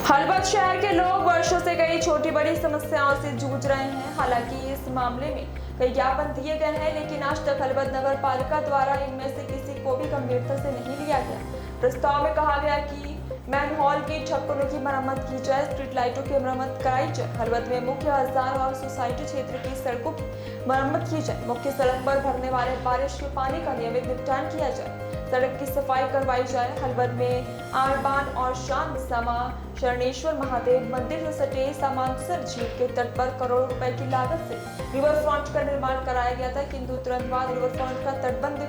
हलवद शहर के लोग वर्षों से कई छोटी बड़ी समस्याओं से जूझ रहे हैं। हालांकि इस मामले में कई ज्ञापन दिए गए हैं, लेकिन आज तक हलवद नगर पालिका द्वारा इनमें से किसी को भी गंभीरता से नहीं लिया गया। प्रस्ताव में कहा गया कि मैनहोल की ढक्कनों की मरम्मत की जाए, स्ट्रीट लाइटों की मरम्मत कराई जाए, हलवद में मुख्य बाजार और सोसाइटी क्षेत्र की सड़कों की मरम्मत की जाए, मुख्य सड़क पर भरने वाले बारिश के पानी का नियमित निपटान किया जाए, सड़क की सफाई करवाई जाए। हलवद में आरबान और शांत समा शरणेश्वर महादेव मंदिर से सटे सामांसर झील के तट पर करोड़ों रुपए की लागत से रिवर फ्रंट का निर्माण कराया गया था, किंतु तुरंत बाद रिवर फ्रंट का तटबंध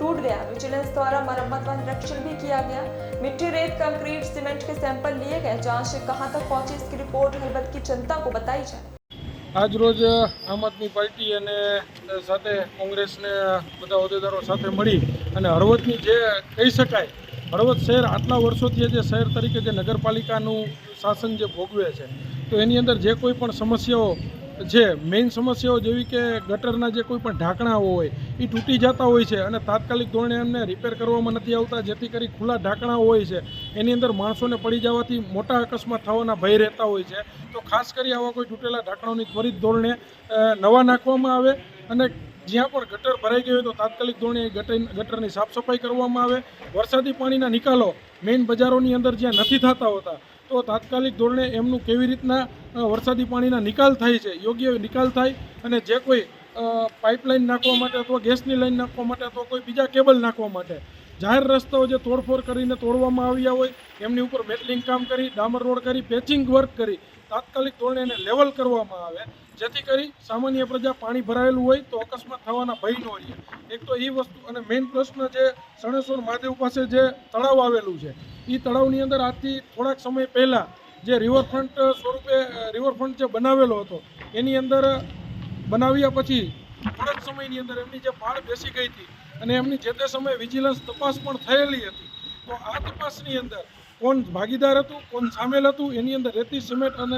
टूट गया। विजिलेंस द्वारा मरम्मत व निरीक्षण भी किया गया। मिट्टी, रेत, कंक्रीट, सीमेंट के सैंपल लिए गए। जांच कहां तक पहुंची, इसकी रिपोर्ट हलवद की जनता को बताई जाए। આજ રોજ આમ આદમી પાર્ટી અને સાથે કોંગ્રેસને બધા હોદ્દેદારો સાથે મળી અને હળવદની જે કહી શકાય, હળવદ શહેર આટલા વર્ષોથી જે શહેર તરીકે જે નગરપાલિકાનું શાસન જે ભોગવે છે, તો એની અંદર જે કોઈ પણ સમસ્યાઓ છે, મેઇન સમસ્યાઓ જેવી કે ગટરના જે કોઈ પણ ઢાંકણાઓ હોય એ તૂટી જતા હોય છે અને તાત્કાલિક ધોરણે એમને રિપેર કરવામાં નથી આવતા, જેથી કરી ખુલ્લા ઢાંકણાઓ હોય છે એની અંદર માણસોને પડી જવાથી મોટા અકસ્માત થવાના ભય રહેતા હોય છે। તો ખાસ કરી આવા કોઈ તૂટેલા ઢાંકણાઓની ત્વરિત ધોરણે નવા નાખવામાં આવે અને જ્યાં પણ ગટર ભરાઈ ગઈ હોય તો તાત્કાલિક ધોરણે ગટરની સાફ સફાઈ કરવામાં આવે। વરસાદી પાણીના નિકાલો મેઇન બજારોની અંદર જ્યાં નથી થતા હોતા, તો તાત્કાલિક ધોરણે એમનું કેવી રીતના વરસાદી પાણીના નિકાલ થાય છે, યોગ્ય નિકાલ થાય અને જે કોઈ પાઇપલાઇન નાખવા માટે અથવા ગેસની લાઈન નાખવા માટે અથવા કોઈ બીજા કેબલ નાખવા માટે જાહેર રસ્તાઓ જે તોડફોડ કરીને તોડવામાં આવ્યા હોય એમની ઉપર મેટલિંગ કામ કરી, ડામર રોડ કરી, પેચિંગ વર્ક કરી તાત્કાલિક ધોરણે એને લેવલ કરવામાં આવે, જેથી કરી સામાન્ય પ્રજા પાણી ભરાયેલું હોય તો અકસ્માત થવાના ભય ન રહે। એક તો એ વસ્તુ અને મેઇન પ્રશ્ન જે શણેશ્વર મહાદેવ પાસે જે તળાવ આવેલું છે, એ તળાવની અંદર આજથી થોડાક સમય પહેલાં જે રિવરફ્રન્ટ સ્વરૂપે રિવરફ્રન્ટ જે બનાવેલો હતો એની અંદર બનાવ્યા પછી થોડાક સમયની અંદર એમની જે પાળ બેસી ગઈ હતી અને એમની જે તે સમયે વિજિલન્સ તપાસ પણ થયેલી હતી, તો આ તપાસની અંદર કોણ ભાગીદાર હતું, કોણ સામેલ હતું, એની અંદર રેતી, સિમેન્ટ અને